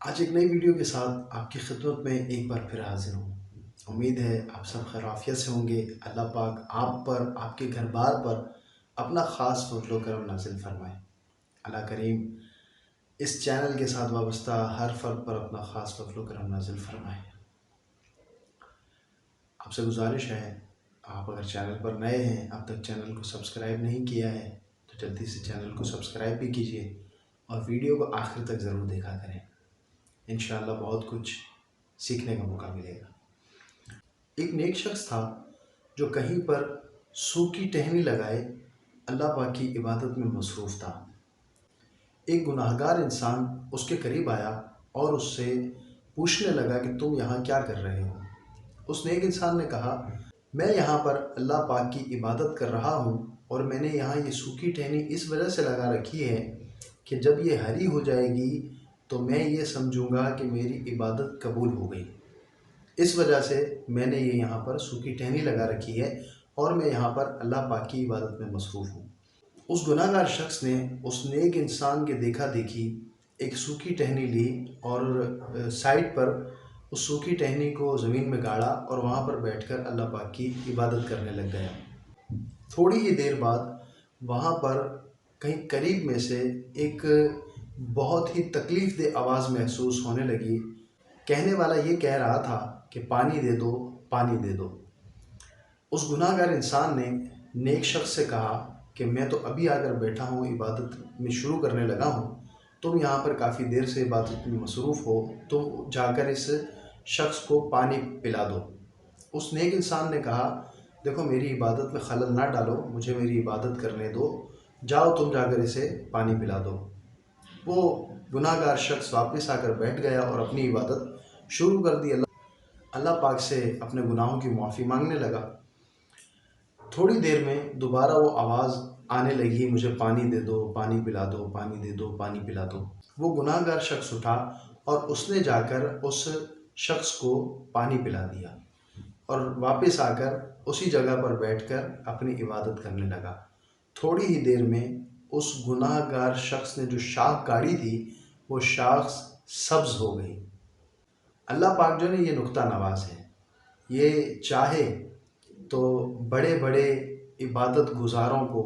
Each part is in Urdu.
آج ایک نئی ویڈیو کے ساتھ آپ کی خدمت میں ایک بار پھر حاضر ہوں۔ امید ہے آپ سب خیر عافیت سے ہوں گے۔ اللہ پاک آپ پر، آپ کے گھر بار پر اپنا خاص فضل و کرم نازل فرمائے۔ اللہ کریم اس چینل کے ساتھ وابستہ ہر فرد پر اپنا خاص فضل و کرم نازل فرمائے۔ آپ سے گزارش ہے، آپ اگر چینل پر نئے ہیں، اب تک چینل کو سبسکرائب نہیں کیا ہے تو جلدی سے چینل کو سبسکرائب بھی کیجیے اور ویڈیو کو آخر تک ضرور دیکھا کریں۔ انشاءاللہ بہت کچھ سیکھنے کا موقع ملے گا۔ ایک نیک شخص تھا جو کہیں پر سوکھی ٹہنی لگائے اللہ پاک کی عبادت میں مصروف تھا۔ ایک گناہگار انسان اس کے قریب آیا اور اس سے پوچھنے لگا کہ تم یہاں کیا کر رہے ہو؟ اس نیک انسان نے کہا، میں یہاں پر اللہ پاک کی عبادت کر رہا ہوں اور میں نے یہاں یہ سوکھی ٹہنی اس وجہ سے لگا رکھی ہے کہ جب یہ ہری ہو جائے گی تو میں یہ سمجھوں گا کہ میری عبادت قبول ہو گئی۔ اس وجہ سے میں نے یہ یہاں پر سوکھی ٹہنی لگا رکھی ہے اور میں یہاں پر اللہ پاک کی عبادت میں مصروف ہوں۔ اس گناہ گار شخص نے اس نیک انسان کے دیکھا دیکھی ایک سوکھی ٹہنی لی اور سائڈ پر اس سوکھی ٹہنی کو زمین میں گاڑا اور وہاں پر بیٹھ کر اللہ پاک کی عبادت کرنے لگ گیا۔ تھوڑی ہی دیر بعد وہاں پر کہیں قریب میں سے ایک بہت ہی تکلیف دہ آواز محسوس ہونے لگی۔ کہنے والا یہ کہہ رہا تھا کہ پانی دے دو، پانی دے دو۔ اس گناہ گار انسان نے نیک شخص سے کہا کہ میں تو ابھی آ کر بیٹھا ہوں، عبادت میں شروع کرنے لگا ہوں، تم یہاں پر کافی دیر سے عبادت میں مصروف ہو، تو جا کر اس شخص کو پانی پلا دو۔ اس نیک انسان نے کہا، دیکھو میری عبادت میں خلل نہ ڈالو، مجھے میری عبادت کرنے دو، جاؤ تم جا کر اسے پانی پلا دو۔ وہ گناہ گار شخص واپس آ کر بیٹھ گیا اور اپنی عبادت شروع کر دی۔ اللہ پاک سے اپنے گناہوں کی معافی مانگنے لگا۔ تھوڑی دیر میں دوبارہ وہ آواز آنے لگی، مجھے پانی دے دو، پانی پلا دو، پانی دے دو، پانی پلا دو۔ وہ گناہ گار شخص اٹھا اور اس نے جا کر اس شخص کو پانی پلا دیا اور واپس آ کر اسی جگہ پر بیٹھ کر اپنی عبادت کرنے لگا۔ تھوڑی ہی دیر میں اس گناہ گار شخص نے جو شاخ گاڑی تھی وہ شاخ سبز ہو گئی۔ اللہ پاک جو ہے یہ نکتہ نواز ہے، یہ چاہے تو بڑے بڑے عبادت گزاروں کو،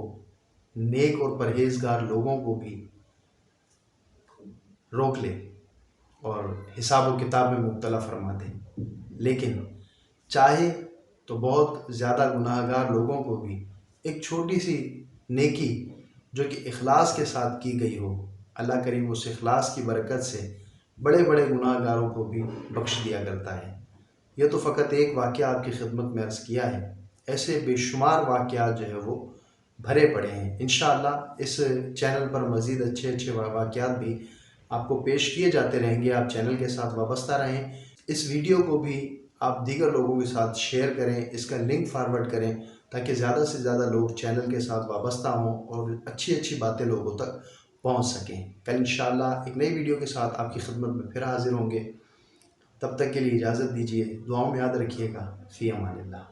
نیک اور پرہیزگار لوگوں کو بھی روک لے اور حساب و کتاب میں مبتلا فرما دے، لیکن چاہے تو بہت زیادہ گناہ گار لوگوں کو بھی ایک چھوٹی سی نیکی جو کہ اخلاص کے ساتھ کی گئی ہو، اللہ کریم اس اخلاص کی برکت سے بڑے بڑے گناہ گاروں کو بھی بخش دیا کرتا ہے۔ یہ تو فقط ایک واقعہ آپ کی خدمت میں عرض کیا ہے، ایسے بے شمار واقعات جو ہے وہ بھرے پڑے ہیں۔ انشاءاللہ اس چینل پر مزید اچھے واقعات بھی آپ کو پیش کیے جاتے رہیں گے۔ آپ چینل کے ساتھ وابستہ رہیں۔ اس ویڈیو کو بھی آپ دیگر لوگوں کے ساتھ شیئر کریں، اس کا لنک فارورڈ کریں تاکہ زیادہ سے زیادہ لوگ چینل کے ساتھ وابستہ ہوں اور اچھی باتیں لوگوں تک پہنچ سکیں۔ کل انشاءاللہ ایک نئی ویڈیو کے ساتھ آپ کی خدمت میں پھر حاضر ہوں گے۔ تب تک کے لیے اجازت دیجیے، دعاؤں میں یاد رکھیے گا۔ فی امان اللہ۔